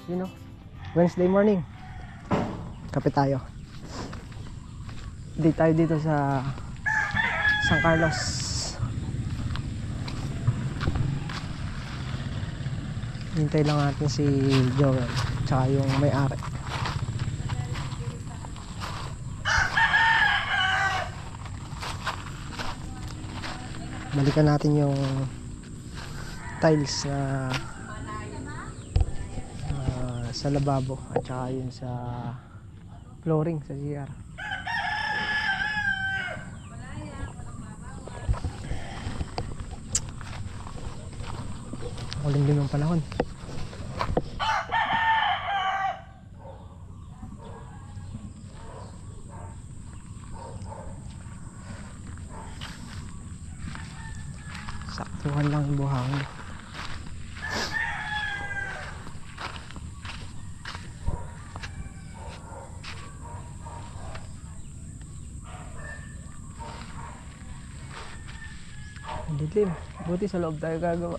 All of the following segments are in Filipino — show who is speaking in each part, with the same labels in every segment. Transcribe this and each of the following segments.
Speaker 1: you know, Wednesday morning. Kape tayo. Dito tayo dito sa San Carlos. Hintay lang natin si Joel tsaka yung may-ari. Balikan natin yung tiles na sa lababo at saka yun sa flooring sa CR. Kuling din ng panahon. Saktuhan lang yung buhangin. Dilim, buti sa loob tayo gagawa.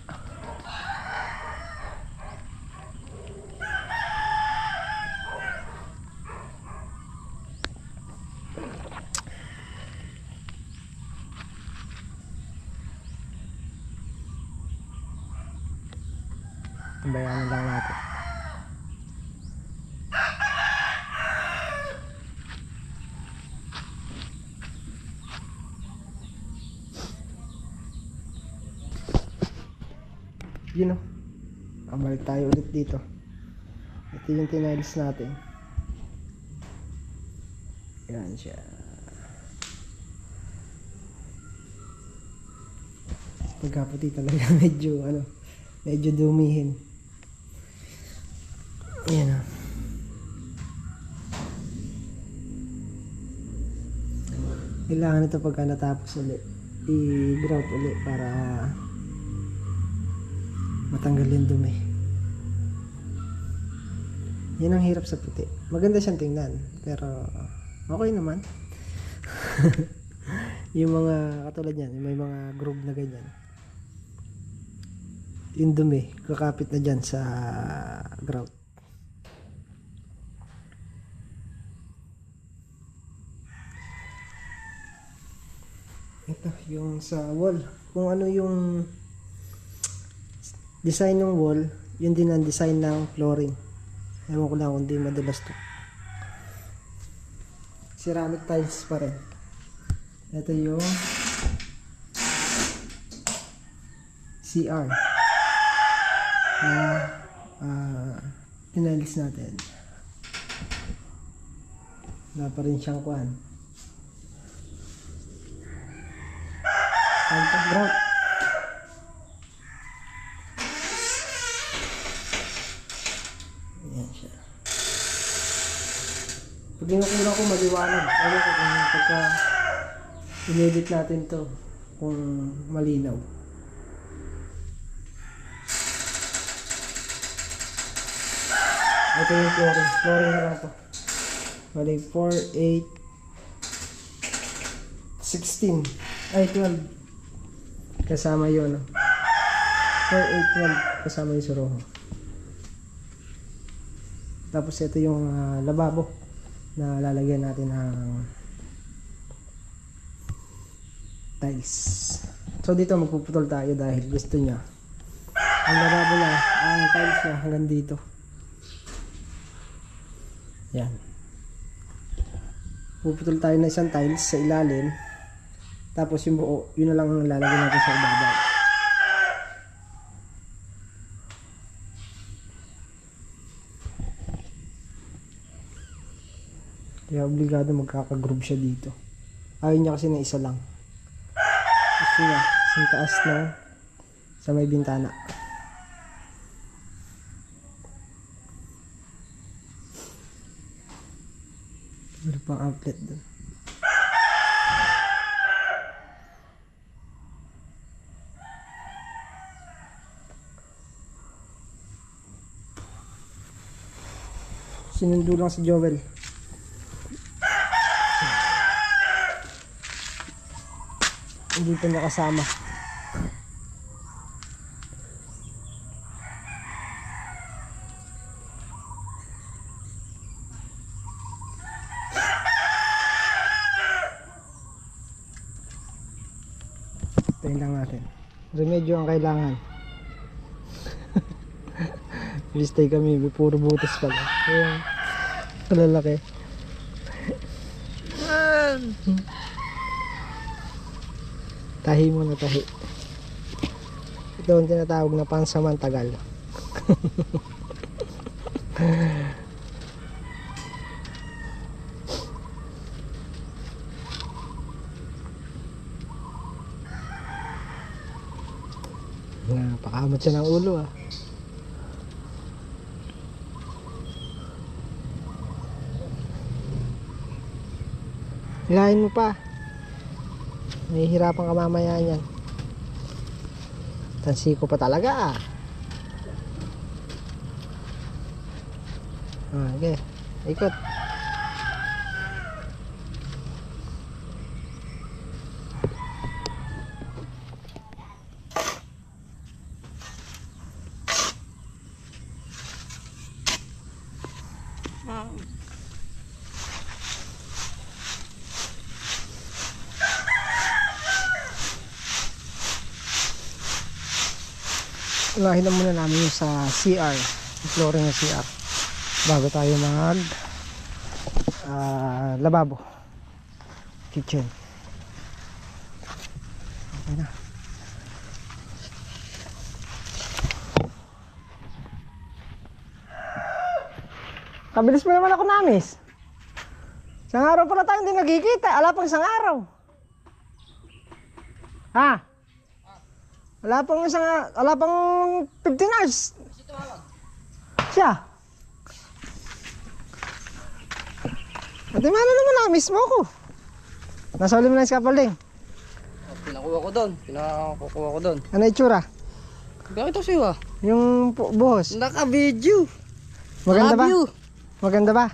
Speaker 1: Bayanan lang natin. Yun o. Balik tayo ulit dito. Ito yung tiniles natin. Yan siya. Pagkaputi talaga medyo dumihin. Yan o. Kailangan ito pagka natapos ulit i-grout ulit para matanggal yung dumi. Yan ang hirap sa puti. Maganda siyang tingnan pero okay naman. Yung mga katulad yan, may mga groove na ganyan, yung dumi kakapit na dyan sa grout. Ito yung sa wall, kung ano yung design ng wall, yun din ang design ng flooring. Ewan ko lang kung di madalas to. Ceramic tiles pa rin. Ito yung CR na tiniles natin. Wala pa rin siyang kuhan. Grout. Ayan siya. Pag kinukulang ko maliwanag. Alam ko kung pagka inedit natin to kung malinaw. Ito yung flooring. Flooring na lang to. Bali 4, 8, 16. Ay 12. Kasama yun. 4, 8, 12. Kasama yung suroho. Tapos ito yung lababo na lalagyan natin ng tiles. So dito magpuputol tayo dahil gusto niya. Ang lababo na, ang tiles niya hanggang dito. Yan. Puputol tayo ng isang tiles sa ilalim. Tapos yung buo, yun na lang ang lalagyan natin sa ibabaw. Kaya obligado magkaka-groove siya dito. Ayaw niya kasi na isa lang. Gusto niya sa taas ng sa may bintana. Meron pang outlet dun. Sinundo lang si Joel. Hindi pa nakasama. Tayin lang natin. Remedyo ang kailangan. Listay kami, may puro butas pala. Ayan. Malalaki. Tahi mo na tahi. Ito ang tinatawag na pansamantagal. Napakamot siya ng ulo ah. Hilahin mo pa. Nahihirapan ka mamaya niyan. Tansi ko pa talaga ah. Okay. Ikot. Unahin na muna namin yung sa CR, yung flooring ng CR, bago tayo mag lababo, kitchen. Okay na. Kabilis mo naman ako namis. Isang araw pala tayo hindi nagkikita. Ala pang isang araw. Ha? Wala pang 15 hours. Siya. Ate, ano naman na-miss mo ko. Nasa ulit mo na yung scaffolding.
Speaker 2: Pinakuha ko doon.
Speaker 1: Ano itsura?
Speaker 2: Bakit ito sa'yo ah?
Speaker 1: Yung buhos.
Speaker 2: Naka-video.
Speaker 1: Maganda ba?
Speaker 2: Naka-view.
Speaker 1: Maganda ba?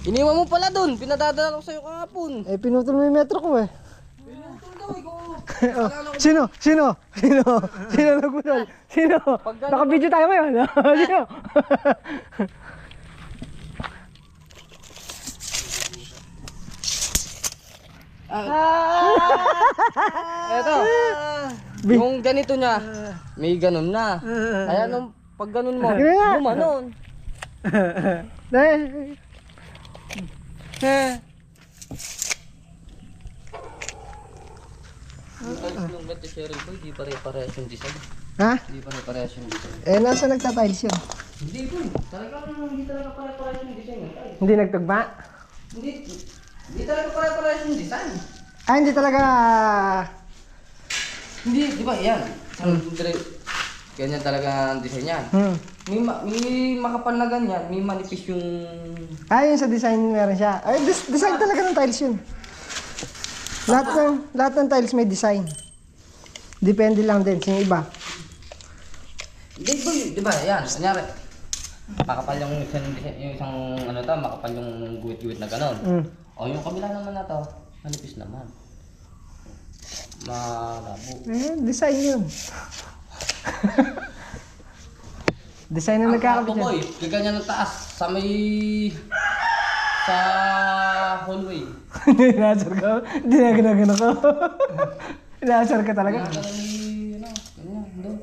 Speaker 2: Iniwan mo pala doon. Pinadadala ko sa'yo kahapon.
Speaker 1: Eh, pinutol mo yung metro ko eh.
Speaker 2: Pinutol daw ikaw.
Speaker 1: Oh, sino nagpunol? Sino? Naka-video tayo ngayon. Sino?
Speaker 2: Eto. Yung ganito niya. May ganun na. Kaya nung pag ganun mo, gumanon. Yung ganito sharing ko, hindi pare-parehas yung design.
Speaker 1: Ha?
Speaker 2: Hindi pare-parehas yung design.
Speaker 1: Eh, nasa nagtatiles yun?
Speaker 2: Hindi po. Talagang hindi talaga pare-parehas yung design.
Speaker 1: Hindi nagtugma?
Speaker 2: Hindi talaga pare-parehas yung design.
Speaker 1: Ah, hindi talaga...
Speaker 2: Hindi, di ba yan? Ganyan talaga ang design yan. May makapal na ganyan, may manipis yung...
Speaker 1: Ah, yun sa design meron siya. Ay, design talaga ng tiles yun. Lahat ng tiles may design. Depende lang din sa iba.
Speaker 2: Di ba yan? Kanyari, makapal yung isang ano to, makapal yung guwit-guwit na ganon. O yung kabila naman na to, manipis naman. Malabo.
Speaker 1: Eh, design yun. Design na nagkakabit yan.
Speaker 2: Boy, gaganyan ng taas sa may... sa hallway.
Speaker 1: Inaasar ka? Hindi na ginagano ko. Inaasar ka talaga?
Speaker 2: Ganyan, doon.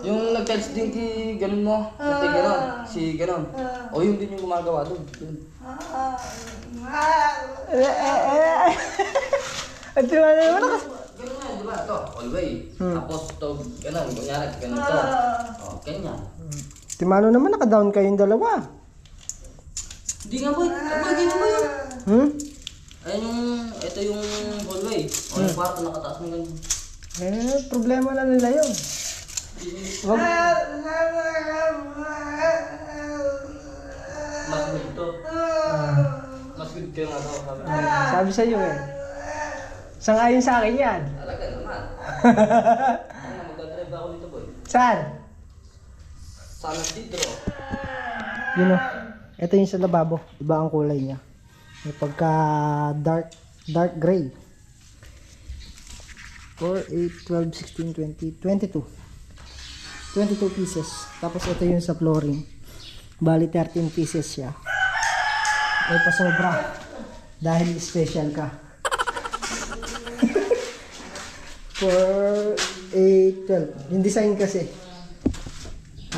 Speaker 2: Yung nag-tiles din ki ganun mo, yung ganon, si ganon. O yun din yung gumagawa doon.
Speaker 1: At tiwala naman ako.
Speaker 2: Ganun nga, di ba? Ito, hallway. Tapos ito, ganon, kunyari, ganon to. O, ganyan.
Speaker 1: Timano naman naka-down kayong dalawa.
Speaker 2: Hindi nga boy, ganyan ba yun? Ayan yung, ito yung hallway. O yung kwarto nakataas ng ganyan.
Speaker 1: Eh, problema na nila yun. Wag.
Speaker 2: Mas good to. Mas good kayo nga daw.
Speaker 1: Sabi sa'yo eh. Sang-ayon sa akin yan.
Speaker 2: Talaga naman. Magdadrive ako dito boy.
Speaker 1: Saan?
Speaker 2: Sana dito.
Speaker 1: Yun o. Ito yung sa lababo. Iba ang kulay niya. May pagka dark gray. 4, 8, 12, 16, 20, 22. 22 pieces. Tapos ito yung sa flooring. Bali 13 pieces siya. May pasobra. Dahil special ka. For 8, 12. Yung design kasi.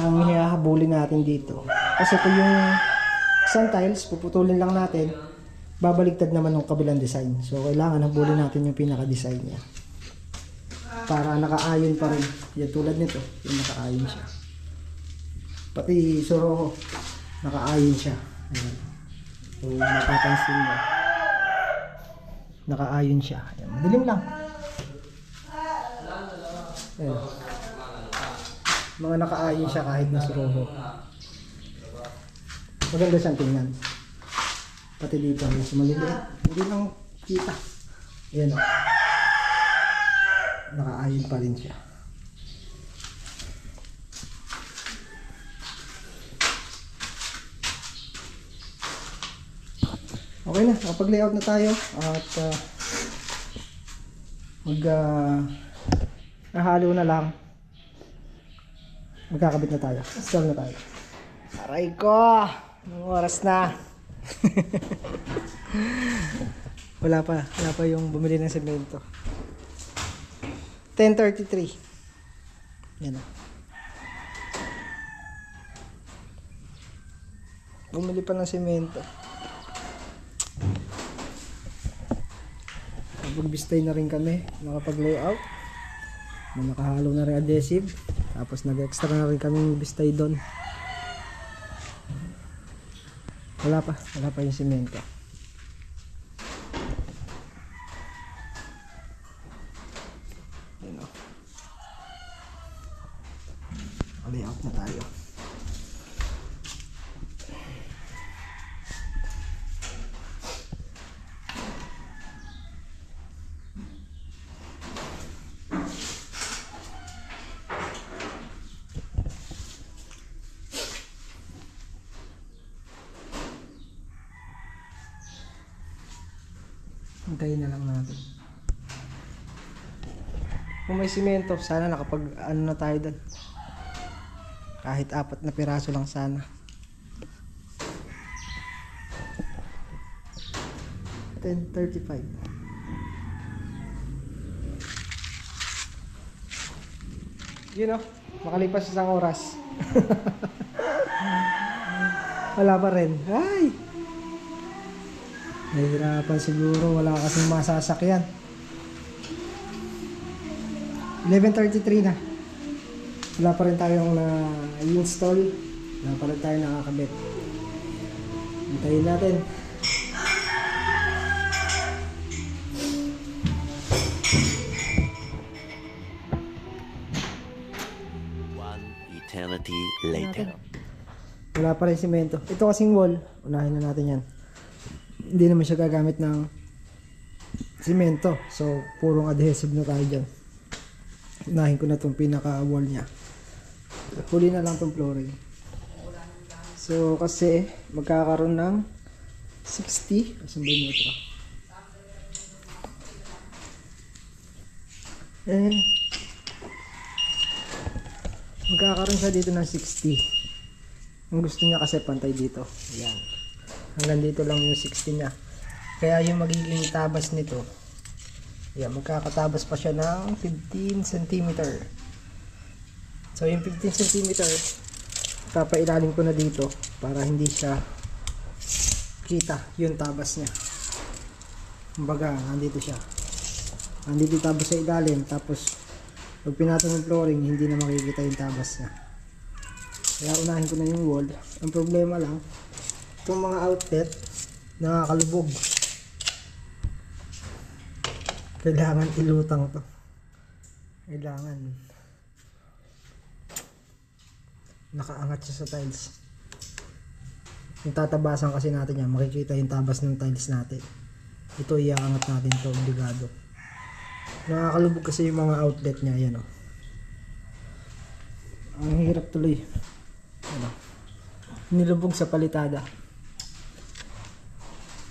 Speaker 1: Ang hihahabulin natin dito. Kasi ito yung isang tiles, puputulin lang natin. Babaligtad naman ng kabilang design. So kailangan habulin natin yung pinaka-design niya. Para nakaayon pa rin. Yan tulad nito. Yung nakaayon siya. Pati suro nakaayon siya. Ayan. So mapapansin mo. Nakaayon siya. Ayan. Madilim lang. Ayan. Mga nakaayon siya kahit na suroho. Maganda siyang tingnan. Pati dito, mas maliliit. Hindi lang kita. Ayan o. Nakaayon pa rin siya. Okay na, kapag-layout na tayo. At nahalo na lang. Magkakabit na tayo. Install na tayo. Aray ko! Anong oras na? wala pa yung bumili ng semento. 10:33. Yan na. Bumili pa ng semento. Nagbistay na rin kami. Nakapag-layout. Nakahalo na rin adhesive. Tapos nag-extra na rin kami bistay doon. Wala pa yung semento. Yun o. Layout na tayo. Hintayin na lang natin. Kung may simento, sana nakapag ano na tayo doon. Kahit 4 na piraso lang sana. 10:35. Yun o, makalipas isang oras. Wala pa rin. Ay! Nahihirapan siguro, wala kasing masasakyan. 11:33 na. Wala pa rin tayong na-install. Wala pa rin tayong nakakabit. Hintayin natin.
Speaker 3: One eternity later.
Speaker 1: Wala pa rin simento. Ito kasing wall, unahin na natin yan. Hindi naman siya gagamit ng simento. So, purong adhesive na tayo dyan. Unahin ko na itong pinaka-wall niya. Huli na lang itong flooring. So, kasi magkakaroon ng 60. Asan ba yung metro? Magkakaroon siya dito ng 60. Ang gusto niya kasi pantay dito. Ayan. Hanggang dito lang yung 60 niya. Kaya yung magiging tabas nito, yan, magkakatabas pa siya ng 15 cm. So yung 15 cm, papailalim ko na dito para hindi siya kita yung tabas niya. Kumbaga, nandito siya. Nandito yung tabas sa ilalim, tapos pag pinatong yung flooring, hindi na makikita yung tabas niya. Kaya unahin ko na yung wall. Ang problema lang, itong mga outlet nakakalubog. Kailangan ilutang to. Kailangan nakaangat siya sa tiles. Yung tatabasan kasi natin yan, makikita yung tabas ng tiles natin. Ito iaangat natin to, obligado. Nakakalubog kasi yung mga outlet niya. Yan o. Ang hirap tuloy. Ano? Nilubog sa palitada.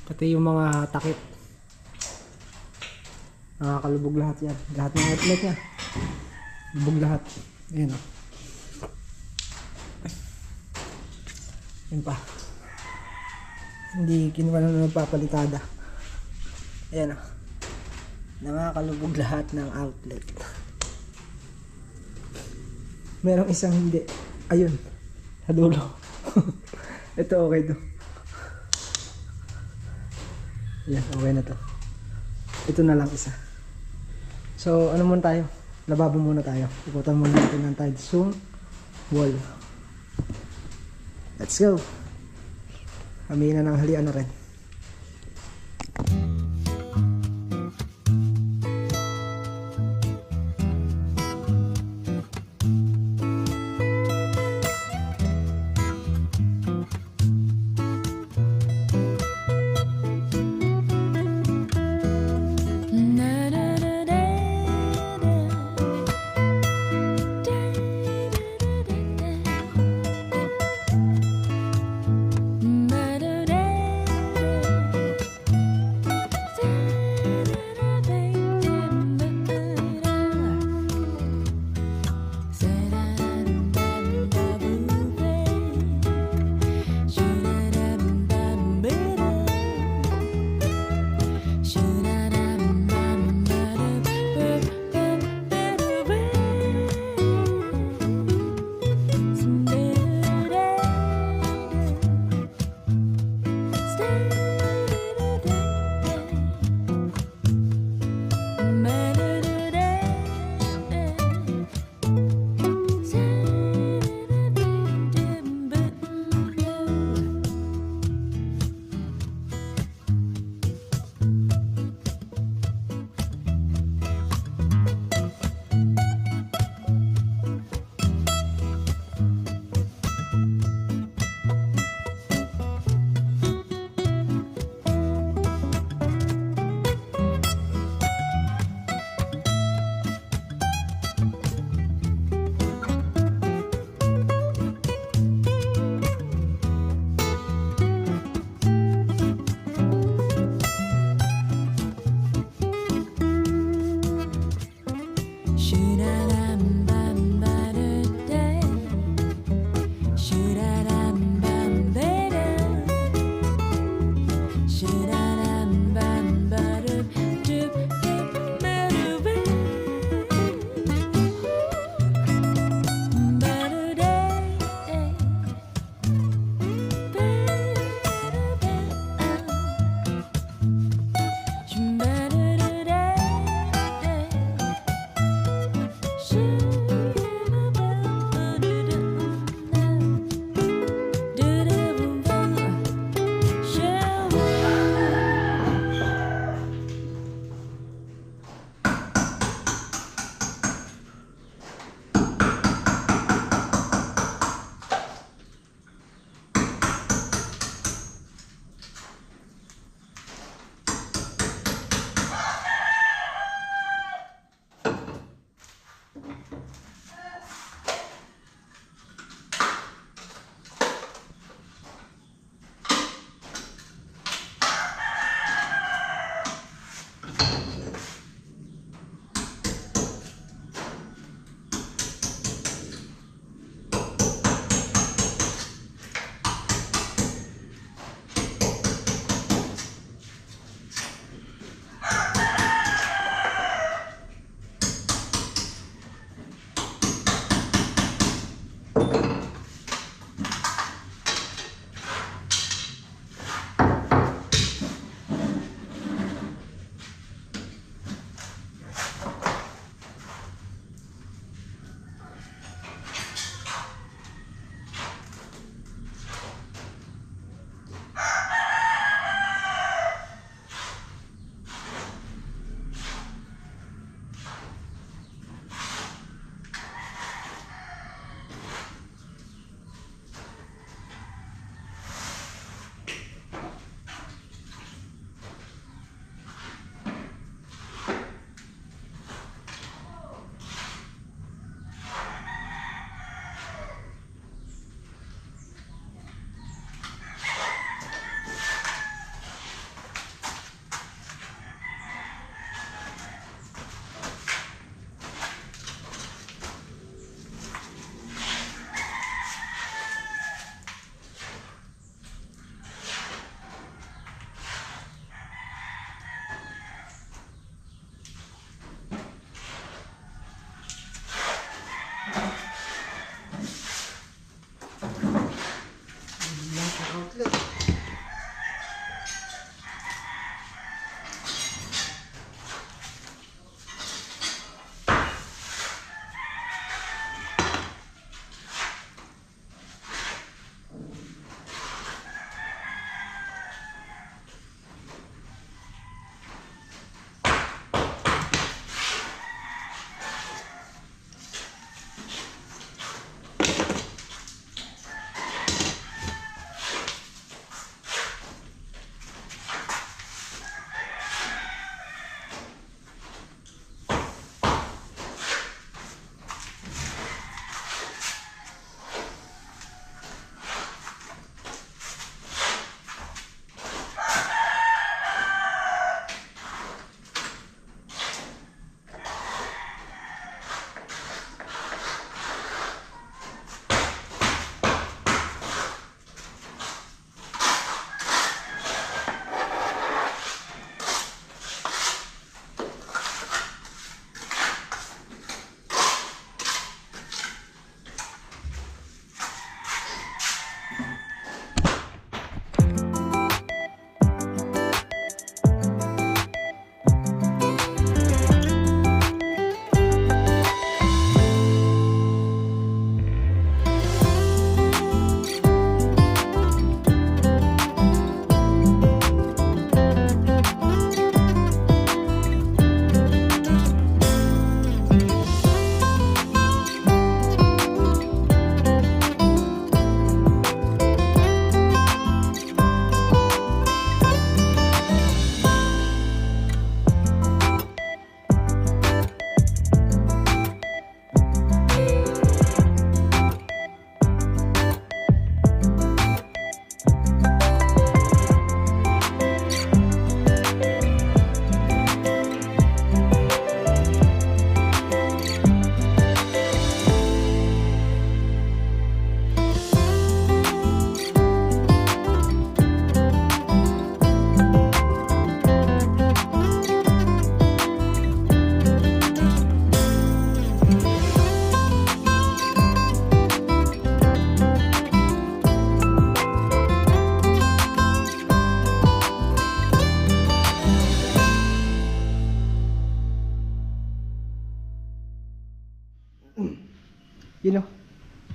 Speaker 1: Pati yung mga takip. Nakakalubog lahat yan. Lahat ng outlet niya. Lubog lahat. Ayan o. Yun pa. Hindi kinuha na nagpapalitada. Ayan o. Nakakalubog lahat ng outlet. Merong isang hindi. Ayun. Sa dulo. Ito okay to. Yan, okay na to. Ito na lang isa. So, ano muna tayo? Lababo muna tayo. Ikutan muna natin ng tide zoom wall. Let's go. Kami na ng halian na rin.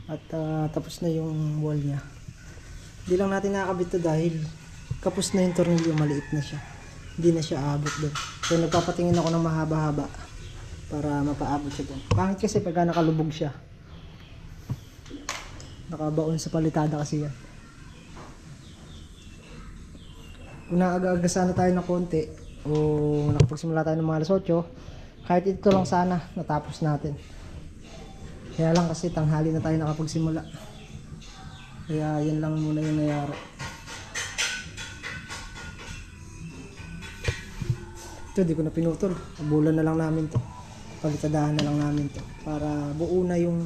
Speaker 1: At tapos na yung wall niya. Hindi lang natin nakakabit to dahil kapos na yung tornilyo, maliit na siya. Hindi na siya aabot doon. So nagpapatingin ako ng mahaba-haba para mapaabot siya doon. Pangit kasi pagka nakalubog siya. Nakabaon sa palitada kasi yan. Kung naaga-aga sana tayo ng konti o nakapagsimula tayo ng mga alas 8, kahit ito lang sana natapos natin. Kaya lang kasi tanghali na tayo nakapagsimula. Kaya yan lang muna yung nangyari. Ito di ko na pinutol. Abulan na lang namin to. Palitadahan na lang namin to. Para buo na yung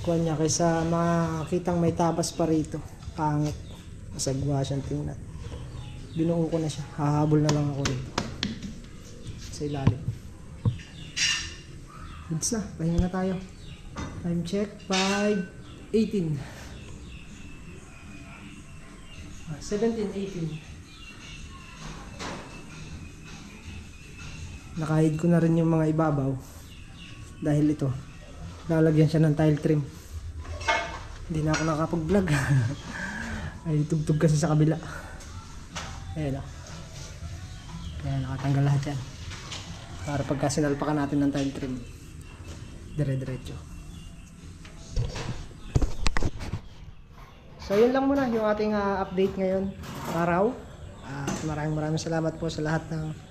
Speaker 1: kuha niya. Kaysa makitang may tabas pa rito. Pangit. Masagwa siyang tingnan. Binuo ko na siya. Hahabol na lang ako dito. Sa ilalim. Goods na. Pahinga na tayo. Time check. 5:18. 17:18. Nakahid ko na rin yung mga ibabaw. Dahil ito. Lalagyan siya ng tile trim. Hindi na ako nakapag-vlog. Ay tugtog kasi sa kabila. Ayan o. Ayan, nakatanggal lahat yan. Para pagka sinalpakan natin ng tile trim, dire-diretso. So yun lang muna yung ating update ngayon araw. At maraming salamat po sa lahat ng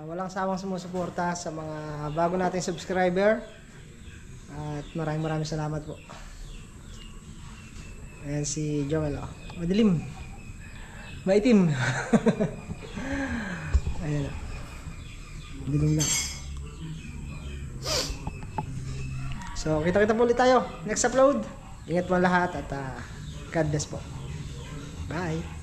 Speaker 1: walang sawang sumusuporta sa mga bago nating subscriber. At maraming salamat po. Ayan si Joel oh. Madilim. Maitim. Ayan oh. Madilim lang. So, kita-kita po ulit tayo. Next upload. Ingat po lahat at God bless po. Bye.